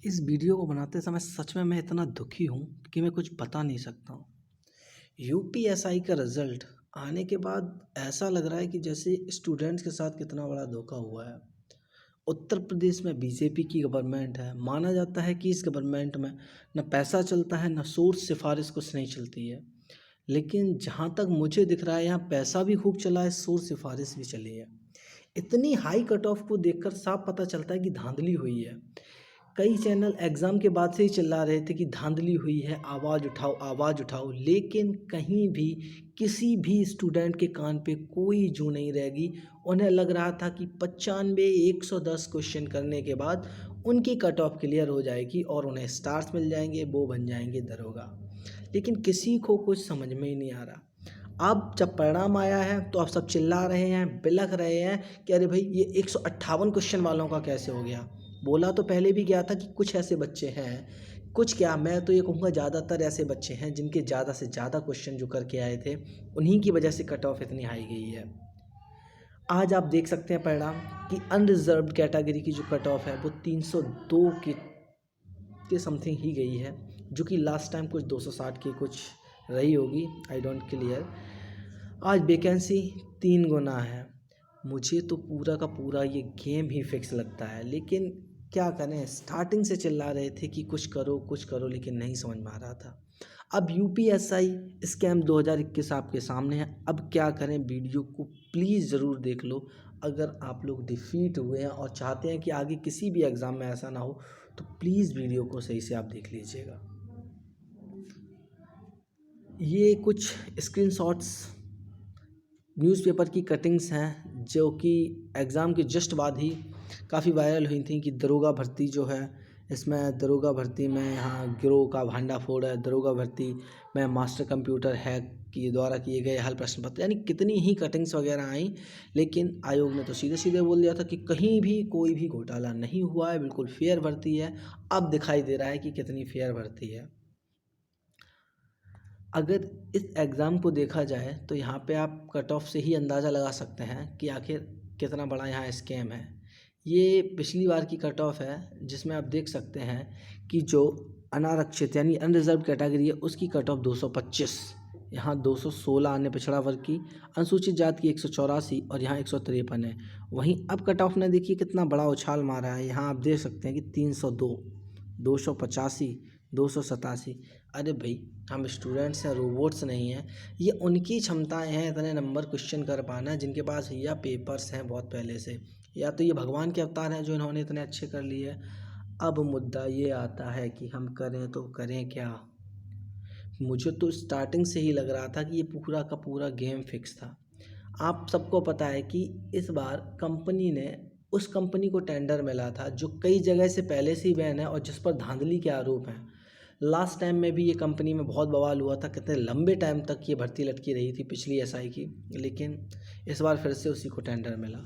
इस वीडियो को बनाते समय सच में मैं इतना दुखी हूँ कि मैं कुछ बता नहीं सकता हूँ। यूपीएसआई का रिजल्ट आने के बाद ऐसा लग रहा है कि जैसे स्टूडेंट्स के साथ कितना बड़ा धोखा हुआ है। उत्तर प्रदेश में बीजेपी की गवर्नमेंट है। माना जाता है कि इस गवर्नमेंट में न पैसा चलता है, न सोर्स सिफारिश कुछ नहीं चलती है। लेकिन जहाँ तक मुझे दिख रहा है, यहाँ पैसा भी खूब चला है, सोर्स सिफारिश भी चली है। इतनी हाई कट ऑफ को देखकर साफ पता चलता है कि धांधली हुई है। कई चैनल एग्ज़ाम के बाद से ही चिल्ला रहे थे कि धांधली हुई है, आवाज़ उठाओ, आवाज़ उठाओ। लेकिन कहीं भी किसी भी स्टूडेंट के कान पे कोई जू नहीं रहेगी। उन्हें लग रहा था कि 95 110 क्वेश्चन करने के बाद उनकी कट ऑफ क्लियर हो जाएगी और उन्हें स्टार्स मिल जाएंगे, वो बन जाएंगे दरोगा। लेकिन किसी को कुछ समझ में ही नहीं आ रहा। अब जब परिणाम आया है तो अब सब चिल्ला रहे हैं, बिलख रहे हैं कि अरे भाई ये 158 क्वेश्चन वालों का कैसे हो गया। बोला तो पहले भी गया था कि कुछ ऐसे बच्चे हैं, कुछ क्या, मैं तो ये कहूँगा ज़्यादातर ऐसे बच्चे हैं जिनके ज़्यादा से ज़्यादा क्वेश्चन जो करके आए थे, उन्हीं की वजह से कट ऑफ इतनी हाई गई है। आज आप देख सकते हैं परिणाम कि अनरिजर्व्ड कैटेगरी की जो कट ऑफ है वो 302 के समथिंग ही गई है, जो कि लास्ट टाइम कुछ 260 की कुछ रही होगी, आई डोंट क्लियर। आज वैकेंसी 3 गुना है। मुझे तो पूरा का पूरा ये गेम ही फिक्स लगता है, लेकिन क्या करें, स्टार्टिंग से चिल्ला रहे थे कि कुछ करो, लेकिन नहीं समझ में आ रहा था। अब यूपीएसआई स्कैम 2021 आपके सामने है। अब क्या करें, वीडियो को प्लीज़ ज़रूर देख लो। अगर आप लोग डिफ़ीट हुए हैं और चाहते हैं कि आगे किसी भी एग्ज़ाम में ऐसा ना हो, तो प्लीज़ वीडियो को सही से आप देख लीजिएगा। ये कुछ स्क्रीनशॉट्स न्यूज़पेपर की कटिंग्स हैं जो कि एग्ज़ाम के जस्ट बाद ही काफ़ी वायरल हुई थी कि दरोगा भर्ती जो है, इसमें दरोगा भर्ती में यहाँ गिरोह का भांडाफोड़ है। दरोगा भर्ती में मास्टर कंप्यूटर हैक के द्वारा किए गए हल प्रश्न पत्र, यानी कितनी ही कटिंग्स वगैरह आई। लेकिन आयोग ने तो सीधे सीधे बोल दिया था कि कहीं भी कोई भी घोटाला नहीं हुआ है, बिल्कुल फेयर भर्ती है। अब दिखाई दे रहा है कि कितनी फेयर भर्ती है। अगर इस एग्ज़ाम को देखा जाए तो यहाँ पे आप कट ऑफ से ही अंदाज़ा लगा सकते हैं कि आखिर कितना बड़ा यहाँ स्कैम है। ये पिछली बार की कट ऑफ है, जिसमें आप देख सकते हैं कि जो अनारक्षित यानी अनरिजर्व कैटेगरी है उसकी कट ऑफ 225, यहाँ 216 अन्य पिछड़ा वर्ग की, अनुसूचित जाति की 184 और यहाँ 153 है। वहीं अब कट ऑफ ने देखिए कितना बड़ा उछाल मारा है। यहाँ आप देख सकते हैं कि 302, 285, 287। अरे भाई, हम स्टूडेंट्स हैं, रोबोट्स नहीं हैं। ये उनकी क्षमताएं हैं इतने नंबर क्वेश्चन कर पाना जिनके पास या पेपर्स हैं बहुत पहले से, या तो ये भगवान के अवतार हैं जो इन्होंने इतने अच्छे कर लिए। अब मुद्दा ये आता है कि हम करें तो करें क्या। मुझे तो स्टार्टिंग से ही लग रहा था कि ये पूरा का पूरा गेम फिक्स था। आप सबको पता है कि इस बार कंपनी ने उस कंपनी को टेंडर मिला था जो कई जगह से पहले से ही बैन है और जिस पर धांधली के आरोप हैं। लास्ट टाइम में भी ये कंपनी में बहुत बवाल हुआ था, कितने लंबे टाइम तक ये भर्ती लटकी रही थी पिछली एसआई की। लेकिन इस बार फिर से उसी को टेंडर मिला।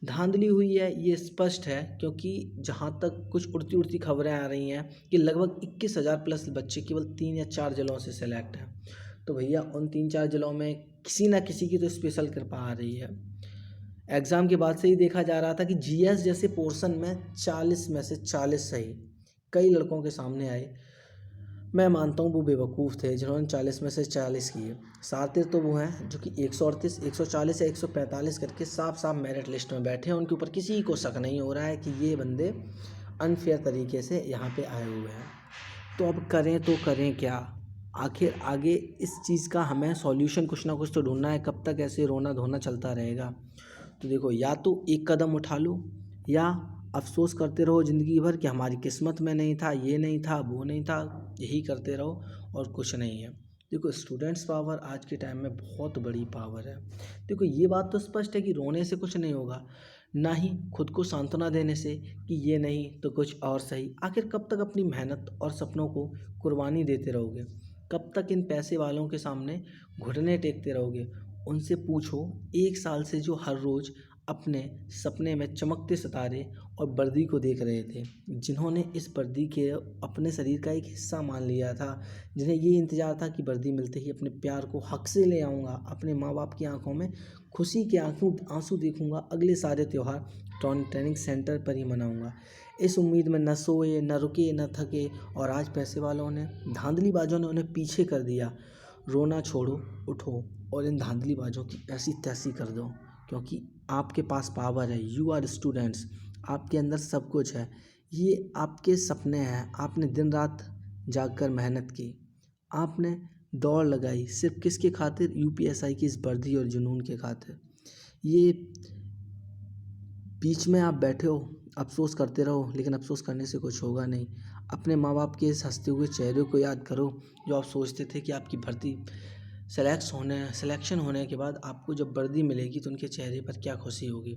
धांधली हुई है ये स्पष्ट है, क्योंकि जहाँ तक कुछ उड़ती उड़ती खबरें आ रही हैं कि लगभग 21,000 प्लस बच्चे केवल 3 या 4 जिलों से सेलेक्ट हैं। तो भैया उन 3-4 जिलों में किसी ना किसी की तो स्पेशल कृपा आ रही है। एग्ज़ाम के बाद से ही देखा जा रहा था कि जीएस जैसे पोर्शन में 40 में से 40 सही कई लड़कों के सामने आए। मैं मानता हूँ वो बेवकूफ़ थे जिन्होंने 40 में से 40 किए। शातिर तो वो हैं जो कि 138, 140 या 145 करके साफ साफ मेरिट लिस्ट में बैठे हैं। उनके ऊपर किसी को शक नहीं हो रहा है कि ये बंदे अनफेयर तरीके से यहाँ पे आए हुए हैं। तो अब करें तो करें क्या। आखिर आगे इस चीज़ का हमें सॉल्यूशन कुछ ना कुछ तो ढूंढना है। कब तक ऐसे रोना धोना चलता रहेगा। तो देखो, या तो एक कदम उठा लो या अफ़सोस करते रहो ज़िंदगी भर कि हमारी किस्मत में नहीं था, ये नहीं था, वो नहीं था। यही करते रहो और कुछ नहीं है। देखो, स्टूडेंट्स पावर आज के टाइम में बहुत बड़ी पावर है। देखो, ये बात तो स्पष्ट है कि रोने से कुछ नहीं होगा, ना ही खुद को सांत्वना देने से कि ये नहीं तो कुछ और सही। आखिर कब तक अपनी मेहनत और सपनों को कुर्बानी देते रहोगे? कब तक इन पैसे वालों के सामने घुटने टेकते रहोगे? उनसे पूछो, 1 साल से जो हर रोज़ अपने सपने में चमकते सितारे और वर्दी को देख रहे थे, जिन्होंने इस वर्दी के अपने शरीर का एक हिस्सा मान लिया था, जिन्हें ये इंतज़ार था कि वर्दी मिलते ही अपने प्यार को हक से ले आऊँगा, अपने माँ बाप की आंखों में खुशी के आंसू देखूंगा, अगले सारे त्यौहार ट्रेनिंग सेंटर पर ही मनाऊंगा। इस उम्मीद में न सोए, न रुके, न थके, और आज पैसे वालों ने, धांधलीबाजों ने उन्हें पीछे कर दिया। रोना छोड़ो, उठो और इन धांधलीबाजों की ऐसी तैसी कर दो, क्योंकि आपके पास पावर है। यू आर स्टूडेंट्स, आपके अंदर सब कुछ है। ये आपके सपने हैं। आपने दिन रात जागकर मेहनत की, आपने दौड़ लगाई, सिर्फ किसके खातिर? यूपीएसआई की इस वर्दी और जुनून के खातिर। ये बीच में आप बैठे हो, अफसोस करते रहो, लेकिन अफसोस करने से कुछ होगा नहीं। अपने माँ बाप के इस हंसते हुए चेहरे को याद करो, जो आप सोचते थे कि आपकी भर्ती सिलेक्शन होने के बाद आपको जब वर्दी मिलेगी तो उनके चेहरे पर क्या खुशी होगी।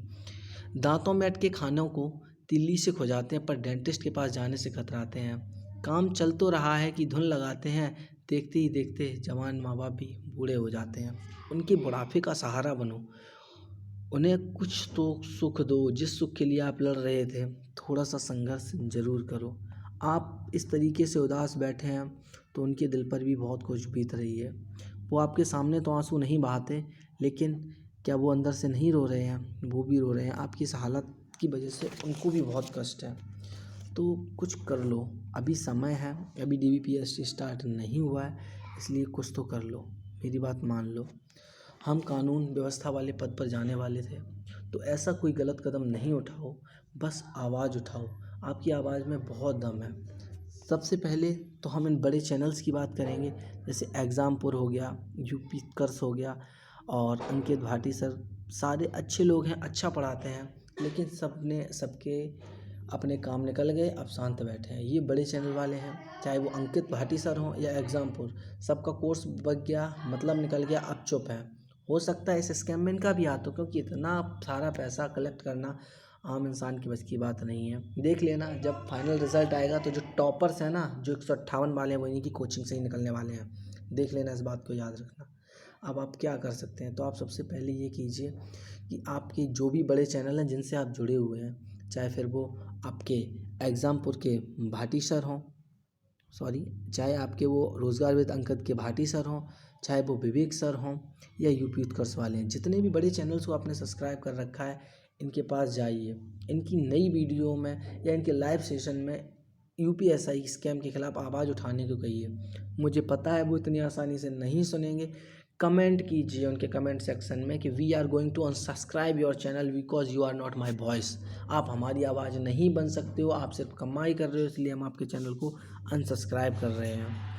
दांतों में अटके खानों को तिल्ली से खुजाते हैं, पर डेंटिस्ट के पास जाने से कतराते हैं। काम चल तो रहा है कि धुन लगाते हैं, देखते ही देखते जवान माँ बाप भी बूढ़े हो जाते हैं। उनके बुढ़ापे का सहारा बनो, उन्हें कुछ तो सुख दो। जिस सुख के लिए आप लड़ रहे थे, थोड़ा सा संघर्ष ज़रूर करो। आप इस तरीके से उदास बैठे हैं तो उनके दिल पर भी बहुत कुछ बीत रही है। वो आपके सामने तो आंसू नहीं बहाते, लेकिन क्या वो अंदर से नहीं रो रहे हैं? वो भी रो रहे हैं। आपकी इस हालत की वजह से उनको भी बहुत कष्ट है। तो कुछ कर लो, अभी समय है। अभी DBPST स्टार्ट नहीं हुआ है, इसलिए कुछ तो कर लो, मेरी बात मान लो। हम कानून व्यवस्था वाले पद पर जाने वाले थे, तो ऐसा कोई गलत कदम नहीं उठाओ, बस आवाज़ उठाओ। आपकी आवाज़ में बहुत दम है। सबसे पहले तो हम इन बड़े चैनल्स की बात करेंगे, जैसे एग्ज़ामपुर हो गया, यूपी उत्कर्ष हो गया और अंकित भाटी सर। सारे अच्छे लोग हैं, अच्छा पढ़ाते हैं, लेकिन सबके अपने काम निकल गए, अब शांत बैठे हैं। ये बड़े चैनल वाले हैं, चाहे वो अंकित भाटी सर हों या एग्ज़ामपुर, सबका कोर्स बच गया, मतलब निकल गया, अब चुप हैं। हो सकता है इस स्कैम में इनका भी हाथ हो, क्योंकि इतना सारा पैसा कलेक्ट करना आम इंसान की बस की बात नहीं है। देख लेना जब फाइनल रिजल्ट आएगा तो जो टॉपर्स हैं ना, जो 158 वाले हैं, वो इन्हीं की कोचिंग से ही निकलने वाले हैं। देख लेना, इस बात को याद रखना। अब आप क्या कर सकते हैं? तो आप सबसे पहले ये कीजिए कि आपके जो भी बड़े चैनल हैं जिनसे आप जुड़े हुए हैं, चाहे फिर वो आपके एग्ज़ामपुर के भाटी सर हों, चाहे आपके वो रोज़गार विद अंकित के भाटी सर हों, चाहे वो विवेक सर हों या यूपी उत्कर्ष वाले हैं, जितने भी बड़े चैनल्स को आपने सब्सक्राइब कर रखा है, इनके पास जाइए। इनकी नई वीडियो में या इनके लाइव सेशन में यूपीएसआई स्कैम के खिलाफ आवाज़ उठाने को कहिए। मुझे पता है वो इतनी आसानी से नहीं सुनेंगे। कमेंट कीजिए उनके कमेंट सेक्शन में कि we are going to unsubscribe your channel because you are not my voice. आप हमारी आवाज़ नहीं बन सकते हो, आप सिर्फ कमाई कर रहे हो, इसलिए हम आपके चैनल को अनसब्सक्राइब कर रहे हैं।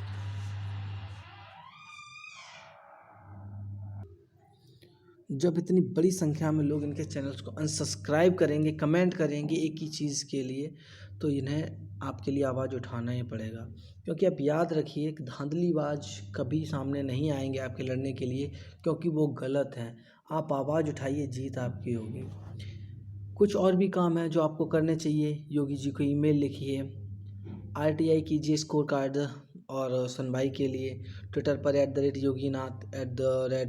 जब इतनी बड़ी संख्या में लोग इनके चैनल्स को अनसब्सक्राइब करेंगे, कमेंट करेंगे एक ही चीज़ के लिए, तो इन्हें आपके लिए आवाज़ उठाना ही पड़ेगा। क्योंकि आप याद रखिए कि धांधलीबाज कभी सामने नहीं आएंगे आपके लड़ने के लिए, क्योंकि वो गलत हैं। आप आवाज़ उठाइए, जीत आपकी होगी। कुछ और भी काम है जो आपको करने चाहिए। योगी जी को ईमेल लिखिए, RTI कीजिए स्कोर कार्ड और सुनवाई के लिए। ट्विटर पर @Yoginath,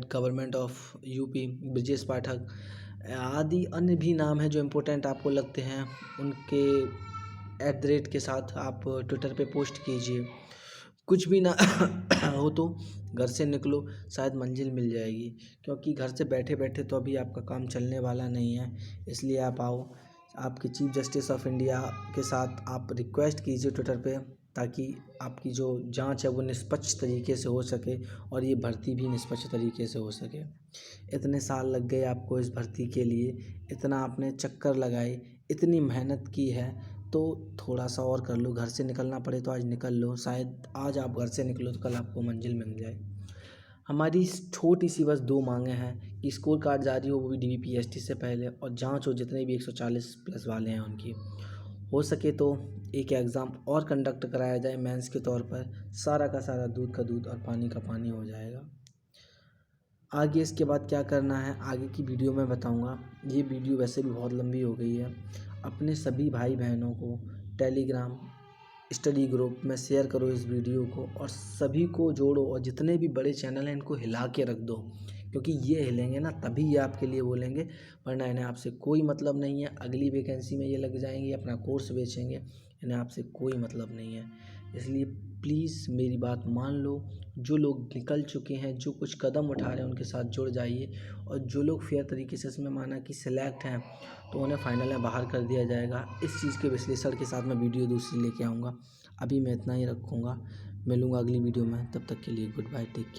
@government of UP, Brajesh Pathak आदि अन्य भी नाम हैं जो इम्पोर्टेंट आपको लगते हैं, उनके @ के साथ आप ट्विटर पे पोस्ट कीजिए। कुछ भी ना हो तो घर से निकलो, शायद मंजिल मिल जाएगी। क्योंकि घर से बैठे बैठे तो अभी आपका काम चलने वाला नहीं है, इसलिए आप आओ। आपके चीफ जस्टिस ऑफ इंडिया के साथ आप रिक्वेस्ट कीजिए ट्विटर पे, ताकि आपकी जो जांच है वो निष्पक्ष तरीके से हो सके और ये भर्ती भी निष्पक्ष तरीके से हो सके। इतने साल लग गए आपको इस भर्ती के लिए, इतना आपने चक्कर लगाए, इतनी मेहनत की है, तो थोड़ा सा और कर लो। घर से निकलना पड़े तो आज निकल लो, शायद आज आप घर से निकलो तो कल आपको मंजिल मिल जाए। हमारी छोटी सी बस 2 मांगें हैं कि स्कोर कार्ड जारी हो, वो भी DBPST से पहले, और जांच हो जितने भी 140 प्लस वाले हैं उनकी। हो सके तो एक एग्ज़ाम और कंडक्ट कराया जाए मेंस के तौर पर, सारा का सारा दूध का दूध और पानी का पानी हो जाएगा। आगे इसके बाद क्या करना है आगे की वीडियो में बताऊंगा। ये वीडियो वैसे भी बहुत लंबी हो गई है। अपने सभी भाई बहनों को टेलीग्राम स्टडी ग्रुप में शेयर करो इस वीडियो को, और सभी को जोड़ो, और जितने भी बड़े चैनल हैं इनको हिला के रख दो, क्योंकि ये हिलेंगे ना तभी ये आपके लिए बोलेंगे, वरना इन्हें आपसे कोई मतलब नहीं है। अगली वैकेंसी में ये लग जाएंगे, अपना कोर्स बेचेंगे। इन्हें आपसे कोई मतलब नहीं है। इसलिए प्लीज़ मेरी बात मान लो। जो लोग निकल चुके हैं, जो कुछ कदम उठा रहे हैं, उनके साथ जुड़ जाइए। और जो लोग फेयर तरीके से इसमें माना कि सिलेक्ट हैं, तो उन्हें फाइनल में बाहर कर दिया जाएगा। इस चीज़ के विश्लेषण के साथ मैं वीडियो दूसरी लेके आऊँगा। अभी मैं इतना ही रखूँगा। मिलूँगा अगली वीडियो में, तब तक के लिए गुड बाय, टेक केयर।